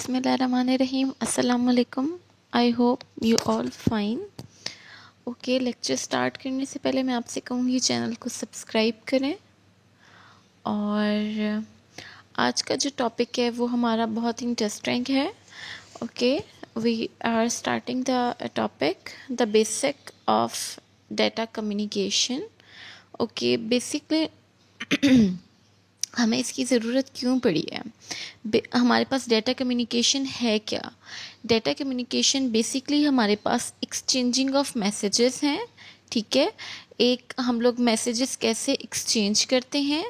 बिस्मिल्लाहिर्रहमानिर्रहीम। अस्सलाम वालेकुम। I hope you all fine. Okay, lecture start करने से पहले मैं आपसे कहूँगी चैनल को सब्सक्राइब करें। और आज का जो टॉपिक है वो हमारा बहुत इंटरेस्टिंग है। Okay, we are starting the topic the basic of data communication. Okay, basically हमें इसकी ज़रूरत क्यों पड़ी है? हमारे पास डेटा कम्युनिकेशन है क्या? डेटा कम्युनिकेशन बेसिकली हमारे पास एक्सचेंजिंग ऑफ मैसेजेस हैं। ठीक है, एक हम लोग मैसेजेस कैसे एक्सचेंज करते हैं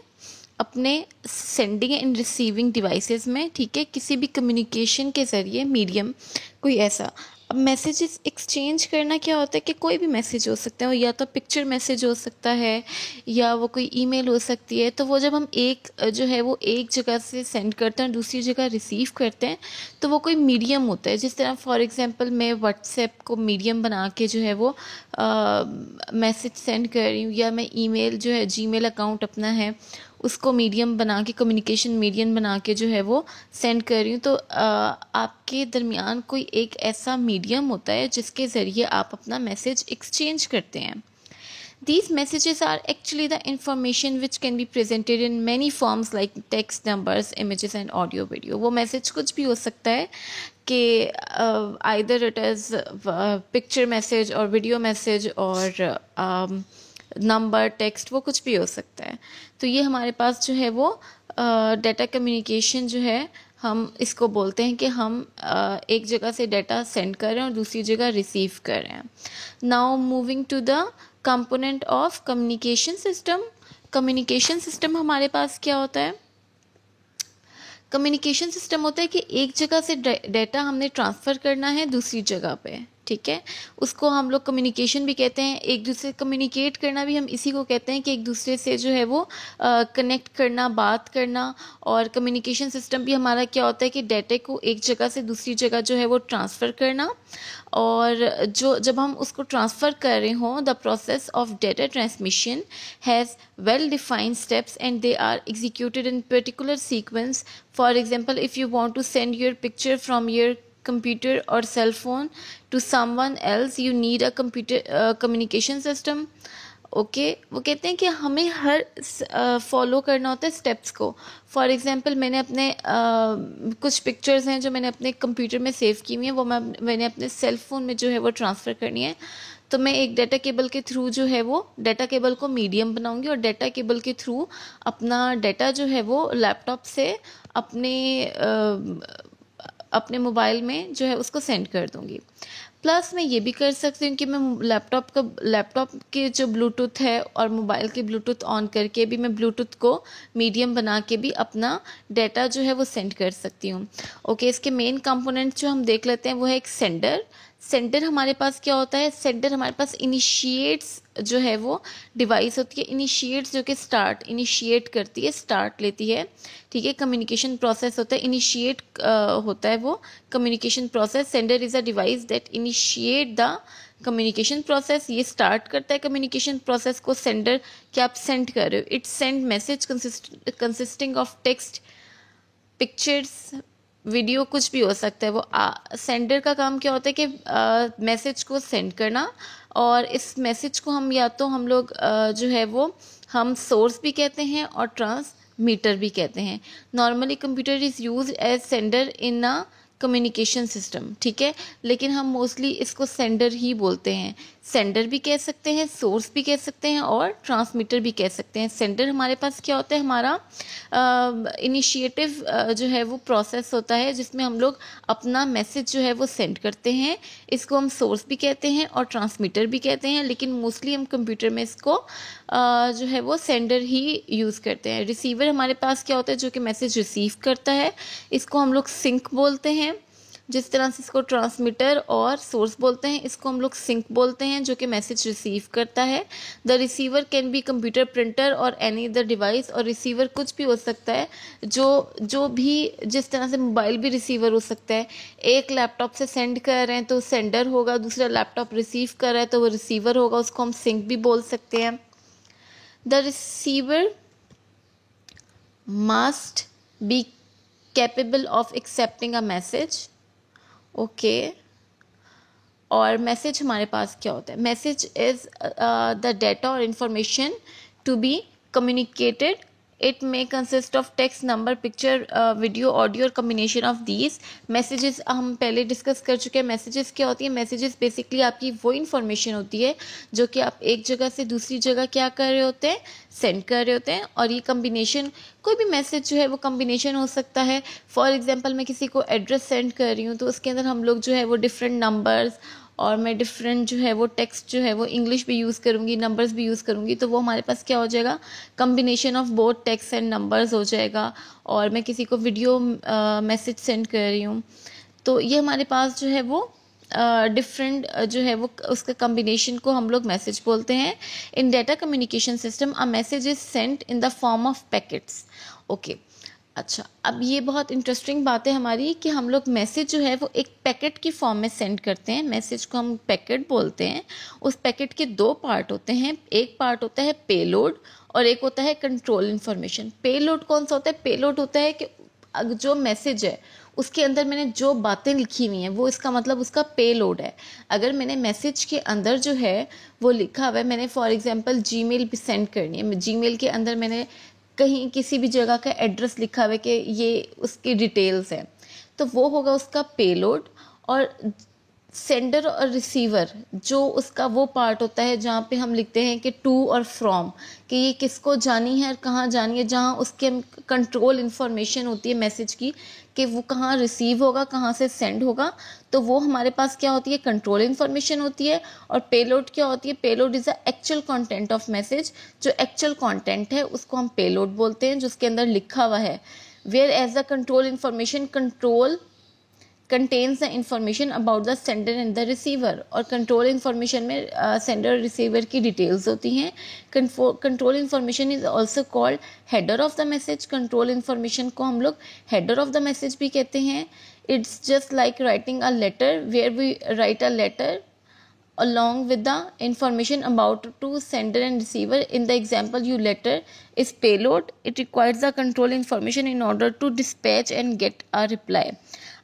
अपने सेंडिंग एंड रिसीविंग डिवाइसेस में। ठीक है, किसी भी कम्युनिकेशन के ज़रिए मीडियम कोई ऐसा। अब मैसेजेस एक्सचेंज करना क्या होता है कि कोई भी मैसेज हो सकता है, या तो पिक्चर मैसेज हो सकता है या वो कोई ईमेल हो सकती है। तो वो जब हम एक जो है वो एक जगह से सेंड करते हैं दूसरी जगह रिसीव करते हैं, तो वो कोई मीडियम होता है। जिस तरह फॉर एग्जांपल मैं व्हाट्सएप को मीडियम बना के जो है वो मैसेज सेंड कर रही हूँ, या मैं ईमेल जो है जीमेल अकाउंट अपना है उसको मीडियम बना के, कम्युनिकेशन मीडियम बना के जो है वो सेंड कर रही हूँ। तो आपके दरमियान कोई एक ऐसा मीडियम होता है जिसके ज़रिए आप अपना मैसेज एक्सचेंज करते हैं। These messages are actually the information which can be presented in many forms like text, numbers, images and audio, video. वो मैसेज कुछ भी हो सकता है कि either it is picture message और video message और नंबर, टेक्स्ट, वो कुछ भी हो सकता है। तो ये हमारे पास जो है वो डेटा कम्युनिकेशन जो है, हम इसको बोलते हैं कि हम एक जगह से डेटा सेंड कर रहे हैं और दूसरी जगह रिसीव कर रहे हैं। Now moving to the component of communication system. Communication system हमारे पास क्या होता है? कम्युनिकेशन सिस्टम होता है कि एक जगह से डेटा हमने ट्रांसफ़र करना है दूसरी जगह पे। ठीक है, उसको हम लोग कम्युनिकेशन भी कहते हैं। एक दूसरे कम्युनिकेट करना भी हम इसी को कहते हैं कि एक दूसरे से जो है वो कनेक्ट करना, बात करना। और कम्युनिकेशन सिस्टम भी हमारा क्या होता है कि डेटा को एक जगह से दूसरी जगह जो है वो ट्रांसफ़र करना। और जब हम उसको ट्रांसफ़र कर रहे हों, the process of data transmission has well defined steps and they are executed in particular sequence. For example, if you want to send your picture from your computer or cell phone to someone else, you need a computer communication system. Okay, वो कहते हैं कि हमें हर follow करना होता है steps को। For example, मैंने अपने कुछ पिक्चर्स हैं जो मैंने अपने कंप्यूटर में सेव की हुई हैं, वो मैंने अपने सेल फ़ोन में जो है वो ट्रांसफ़र करनी है। तो मैं एक डाटा केबल के थ्रू जो है वो डाटा केबल को मीडियम बनाऊंगी और डाटा केबल के थ्रू अपना डाटा जो है वो लैपटॉप से अपने मोबाइल में जो है उसको सेंड कर दूंगी। प्लस मैं ये भी कर सकती हूँ कि मैं लैपटॉप के जो ब्लूटूथ है और मोबाइल के ब्लूटूथ ऑन करके भी मैं ब्लूटूथ को मीडियम बना के भी अपना डाटा जो है वो सेंड कर सकती हूँ। ओके, इसके मेन कंपोनेंट्स जो हम देख लेते हैं वो है एक सेंडर। सेंडर हमारे पास क्या होता है? सेंडर हमारे पास इनिशिएट्स जो है वो डिवाइस होती है। इनिशिएट्स जो कि इनिशिएट करती है, स्टार्ट लेती है। ठीक है, कम्युनिकेशन प्रोसेस होता है, इनिशिएट होता है वो communication process. Sender is a device that initiate the communication process. ये स्टार्ट करता है कम्युनिकेशन प्रोसेस को। सेंडर क्या आप सेंड कर रहे हो? It send message consisting of text, pictures, video, कुछ भी हो सकता है वो। सेंडर का काम क्या होता है कि मैसेज को सेंड करना। और इस मैसेज को हम या तो हम लोग जो है वो हम सोर्स भी कहते हैं और ट्रांसमीटर भी कहते हैं। Normally computer is used as sender in a communication system. ठीक है, लेकिन हम मोस्टली इसको सेंडर ही बोलते हैं। सेंडर भी कह सकते हैं, सोर्स भी कह सकते हैं और ट्रांसमीटर भी कह सकते हैं। सेंडर हमारे पास क्या होता है? हमारा इनिशिएटिव जो है वो प्रोसेस होता है जिसमें हम लोग अपना मैसेज जो है वो सेंड करते हैं। इसको हम सोर्स भी कहते हैं और ट्रांसमीटर भी कहते हैं, लेकिन मोस्टली हम कंप्यूटर में इसको जो है वो सेंडर ही यूज़ करते हैं। रिसीवर हमारे पास क्या होता है? जो कि मैसेज रिसीव करता है, इसको हम लोग सिंक बोलते हैं। जिस तरह से इसको ट्रांसमीटर और सोर्स बोलते हैं, इसको हम लोग सिंक बोलते हैं जो कि मैसेज रिसीव करता है। The receiver can be computer, printer और एनी अदर डिवाइस। और रिसीवर कुछ भी हो सकता है, जो भी, जिस तरह से मोबाइल भी रिसीवर हो सकता है। एक लैपटॉप से सेंड कर रहे हैं तो सेंडर होगा, दूसरा लैपटॉप रिसीव कर रहा है तो वो रिसीवर होगा, उसको हम सिंक भी बोल सकते हैं। The receiver must be capable of accepting a message. Okay, और मैसेज हमारे पास क्या होता है? मैसेज इज द डेटा और information to be communicated. It may consist of text, number, picture, video, audio और कम्बिनेशन ऑफ दीज। मैसेजेस हम पहले डिस्कस कर चुके हैं। मैसेजेस क्या होती है? मैसेजेस बेसिकली आपकी वो इन्फॉर्मेशन होती है जो कि आप एक जगह से दूसरी जगह क्या कर रहे होते हैं, सेंड कर रहे होते हैं। और ये कम्बिनेशन, कोई भी मैसेज जो है वो कम्बिनेशन हो सकता है। फॉर एग्जांपल मैं किसी को एड्रेस सेंड कर रही हूँ तो उसके अंदर हम लोग जो है वो डिफरेंट नंबर्स और मैं डिफरेंट जो है वो टेक्स्ट जो है वो इंग्लिश भी यूज़ करूँगी, नंबर्स भी यूज़ करूँगी, तो वो हमारे पास क्या हो जाएगा? Combination of both text and numbers हो जाएगा। और मैं किसी को वीडियो मैसेज सेंड कर रही हूँ तो ये हमारे पास जो है वो डिफरेंट जो है वो उसका कम्बिनेशन को हम लोग मैसेज बोलते हैं। In data communication system a message is sent in the form of packets. Okay, अच्छा, अब ये बहुत इंटरेस्टिंग बात है हमारी कि हम लोग मैसेज जो है वो एक पैकेट की फॉर्म में सेंड करते हैं। मैसेज को हम पैकेट बोलते हैं। उस पैकेट के दो पार्ट होते हैं। एक पार्ट होता है पेलोड और एक होता है कंट्रोल इन्फॉर्मेशन। पेलोड कौन सा होता है? पेलोड होता है कि जो मैसेज है उसके अंदर मैंने जो बातें लिखी हुई हैं वो इसका मतलब उसका पेलोड है। अगर मैंने मैसेज के अंदर जो है वो लिखा हुआ है, मैंने फॉर एग्जांपल जीमेल पे सेंड करनी है, जीमेल के अंदर मैंने कहीं किसी भी जगह का एड्रेस लिखा हुआ है कि ये उसकी डिटेल्स है, तो वो होगा उसका पेलोड। और सेंडर और रिसीवर जो उसका वो पार्ट होता है जहाँ पे हम लिखते हैं कि टू और फ्रॉम, कि ये किसको जानी है और कहाँ जानी है, जहाँ उसके कंट्रोल इन्फॉर्मेशन होती है मैसेज की कि वो कहाँ रिसीव होगा, कहाँ से सेंड होगा, तो वो हमारे पास क्या होती है? कंट्रोल इन्फॉर्मेशन होती है। और पेलोड क्या होती है? Payload is the actual content of message. जो एक्चुअल कंटेंट है उसको हम पेलोड बोलते हैं, जो उसके अंदर लिखा हुआ है। Whereas the control information control contains the information about the sender and the receiver. और कंट्रोल इन्फॉर्मेशन में सेंडर और रिसीवर की डिटेल्स होती हैं। Control information is also called header of the message. Control information को हम लोग header of the message भी कहते हैं। It's just like writing a letter where we write a letter along with the information about to sender and receiver. In the example, your letter is payload. It requires the control information in order to dispatch and get a reply.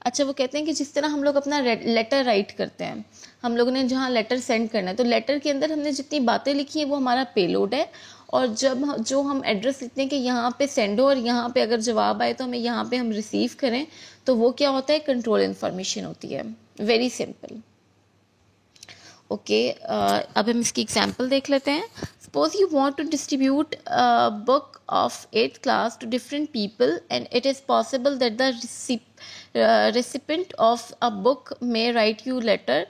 अच्छा, वो कहते हैं कि जिस तरह हम लोग अपना लेटर राइट करते हैं, हम लोगों ने जहाँ लेटर सेंड करना है तो लेटर के अंदर हमने जितनी बातें लिखी हैं वो हमारा पेलोड है। और जब जो हम एड्रेस लिखते हैं कि यहाँ पे सेंड हो और यहाँ पे अगर जवाब आए तो हमें यहाँ पे हम रिसीव करें, तो वो क्या होता है? कंट्रोल इन्फॉर्मेशन होती है। Very simple. ओके, अब हम इसकी एग्जाम्पल देख लेते हैं। Suppose you want to distribute book of 8th class to different people and it is possible that the recipient of a book may write you letter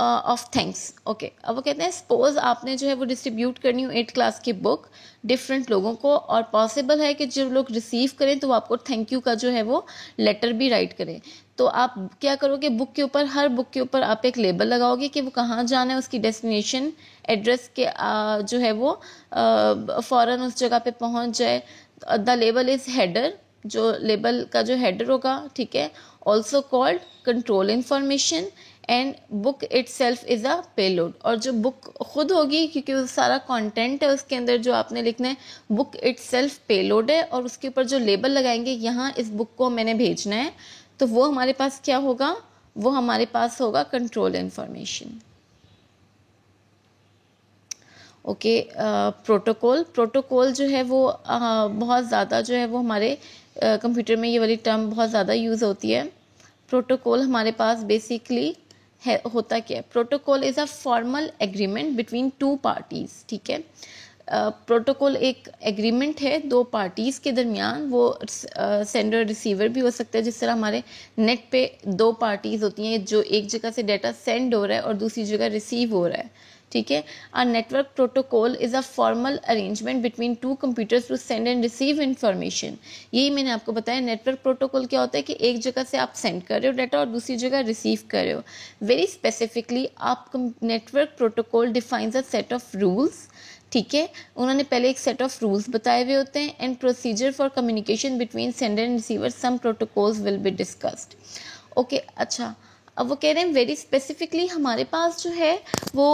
of thanks. Okay, अब वो कहते हैं सपोज आपने जो है वो डिस्ट्रीब्यूट करनी हो 8th क्लास की बुक डिफरेंट लोगों को, और पॉसिबल है कि जो लोग रिसीव करें तो वो आपको थैंक यू का जो है वो लेटर भी राइट करें। तो आप क्या करोगे? बुक के ऊपर, हर बुक के ऊपर आप एक लेबल लगाओगे कि वो कहाँ जाना है, उसकी डेस्टिनेशन एड्रेस के जो है वो फ़ौरन उस जगह पे पहुँच जाए। द लेबल इज़ हेडर, जो लेबल का जो हेडर होगा, ठीक है, also called control information. And book it self is a payload. और जो बुक खुद होगी, क्योंकि वो सारा कंटेंट है उसके अंदर जो आपने लिखना है, बुक इट सेल्फ पेलोड है। और उसके ऊपर जो लेबल लगाएंगे यहाँ इस बुक को मैंने भेजना है, तो वो हमारे पास क्या होगा? वो हमारे पास होगा control information. Okay, protocol. Protocol जो है वो बहुत ज़्यादा जो है वो हमारे कंप्यूटर में ये वाली टर्म बहुत ज़्यादा यूज़ होती है। प्रोटोकॉल हमारे पास बेसिकली होता क्या है? Protocol is a formal agreement between two parties, ठीक है। प्रोटोकॉल एक एग्रीमेंट है दो पार्टीज़ के दरमियान। वो सेंडर रिसीवर भी हो सकता है, जिस तरह हमारे नेट पे दो पार्टीज़ होती हैं, जो एक जगह से डाटा सेंड हो रहा है और दूसरी जगह रिसीव हो रहा है, ठीक है। A network protocol is a formal arrangement between two computers to send and receive information. यही मैंने आपको बताया। नेटवर्क प्रोटोकॉल क्या होता है कि एक जगह से आप सेंड कर रहे हो डाटा और दूसरी जगह रिसीव कर रहे हो। वेरी स्पेसिफिकली आप network protocol defines a set of rules, ठीक है। उन्होंने पहले एक सेट ऑफ रूल्स बताए हुए होते हैं। And procedure for communication between sender and receiver, some protocols will be discussed. Okay, अच्छा, अब वो कह रहे हैं वेरी स्पेसिफिकली हमारे पास जो है वो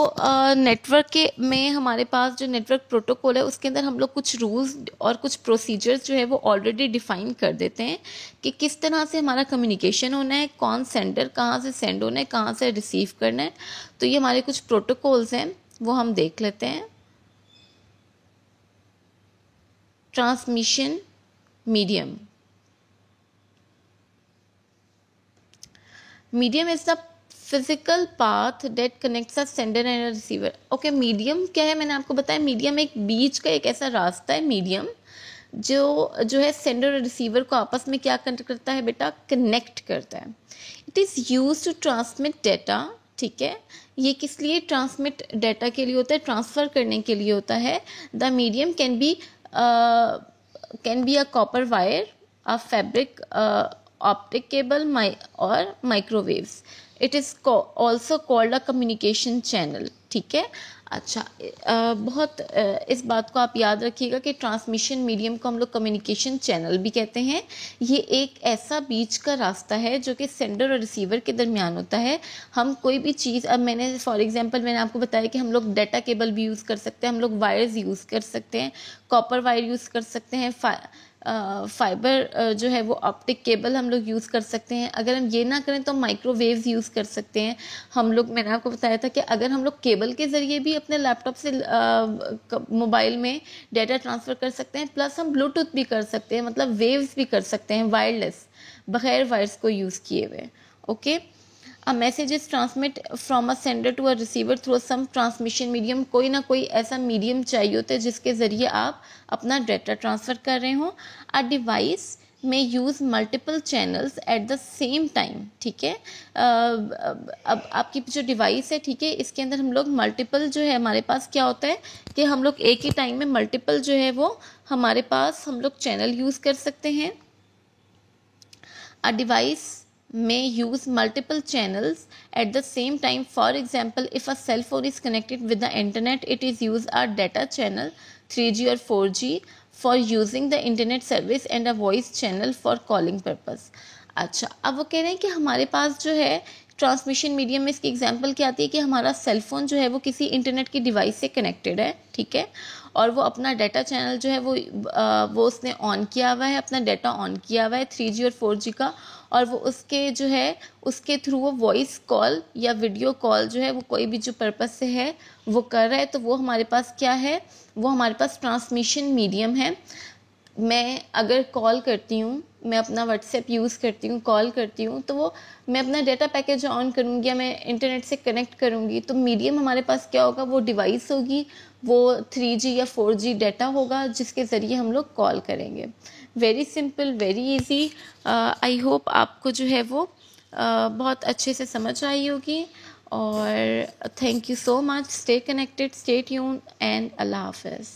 नेटवर्क के में हमारे पास जो नेटवर्क प्रोटोकॉल है उसके अंदर हम लोग कुछ रूल्स और कुछ प्रोसीजर्स जो है वो ऑलरेडी डिफाइन कर देते हैं कि किस तरह से हमारा कम्युनिकेशन होना है, कौन सेंडर कहाँ से सेंड होना है, कहाँ से रिसीव करना है। तो ये हमारे कुछ प्रोटोकॉल्स हैं, वो हम देख लेते हैं। Transmission medium, medium is the physical path that connects a sender and receiver. Okay, medium क्या है, मैंने आपको बताया मीडियम एक बीच का एक ऐसा रास्ता है मीडियम जो है सेंडर और रिसीवर को आपस में क्या करता है बेटा, कनेक्ट करता है। It is used to transmit data, ठीक है, ये किस लिए ट्रांसमिट डेटा के लिए होता है, ट्रांसफ़र करने के लिए होता है। The medium can be a copper wire, a fabric, optic cable और microwaves. It is also called a communication channel, ठीक है। अच्छा, इस बात को आप याद रखिएगा कि ट्रांसमिशन मीडियम को हम लोग कम्युनिकेशन चैनल भी कहते हैं। ये एक ऐसा बीच का रास्ता है जो कि सेंडर और रिसीवर के दरमियान होता है। हम कोई भी चीज़, अब मैंने फॉर एग्जांपल मैंने आपको बताया कि हम लोग डाटा केबल भी यूज़ कर सकते हैं, हम लोग वायर्स यूज़ कर सकते हैं, कॉपर वायर यूज़ कर सकते हैं, फाइबर जो है वो ऑप्टिक केबल हम लोग यूज़ कर सकते हैं। अगर हम ये ना करें तो माइक्रोवेव्स यूज़ कर सकते हैं हम लोग। मैंने आपको बताया था कि अगर हम लोग केबल के ज़रिए भी अपने लैपटॉप से मोबाइल में डाटा ट्रांसफ़र कर सकते हैं, प्लस हम ब्लूटूथ भी कर सकते हैं, मतलब वेव्स भी कर सकते हैं वायरलेस, बगैर वायर्स को यूज़ किए हुए। Okay, a message is transmit from a sender to a receiver through some transmission medium. कोई ना कोई ऐसा मीडियम चाहिए होता है जिसके ज़रिए आप अपना डाटा ट्रांसफ़र कर रहे हों। अ डिवाइस में use multiple channels at the same time, ठीक है। अब आपकी जो डिवाइस है, ठीक है, इसके अंदर हम लोग मल्टीपल जो है हमारे पास क्या होता है कि हम लोग एक ही टाइम में मल्टीपल जो है वो हमारे पास हम लोग चैनल यूज़ कर सकते हैं। A device may use multiple channels at the same time. For example, if a cell phone is connected with the internet, it is use a data channel 3G or 4G for using the internet service and a voice channel for calling purpose. अच्छा, अब वो कह रहे हैं कि हमारे पास जो है ट्रांसमिशन मीडियम में इसकी एग्जांपल क्या आती है कि हमारा सेल फोन जो है वो किसी इंटरनेट की डिवाइस से कनेक्टेड है, ठीक है, और वो अपना डाटा चैनल जो है वो उसने ऑन किया हुआ है, अपना डाटा ऑन किया हुआ है 3G और 4G का, और वो उसके जो है उसके थ्रू वो वॉइस कॉल या वीडियो कॉल जो है वो कोई भी जो पर्पस से है वो कर रहा है। तो वो हमारे पास क्या है, वो हमारे पास ट्रांसमिशन मीडियम है। मैं अगर कॉल करती हूँ, मैं अपना व्हाट्सएप यूज़ करती हूँ, कॉल करती हूँ, तो वो मैं अपना डाटा पैकेज ऑन करूँगी या मैं इंटरनेट से कनेक्ट करूँगी, तो मीडियम हमारे पास क्या होगा, वो डिवाइस होगी, वो 3G या 4G डाटा होगा जिसके ज़रिए हम लोग कॉल करेंगे। Very simple, very easy. I hope आपको जो है वो बहुत अच्छे से समझ आई होगी। और thank you so much. Stay connected, stay tuned and अल्लाह हाफ़िज़।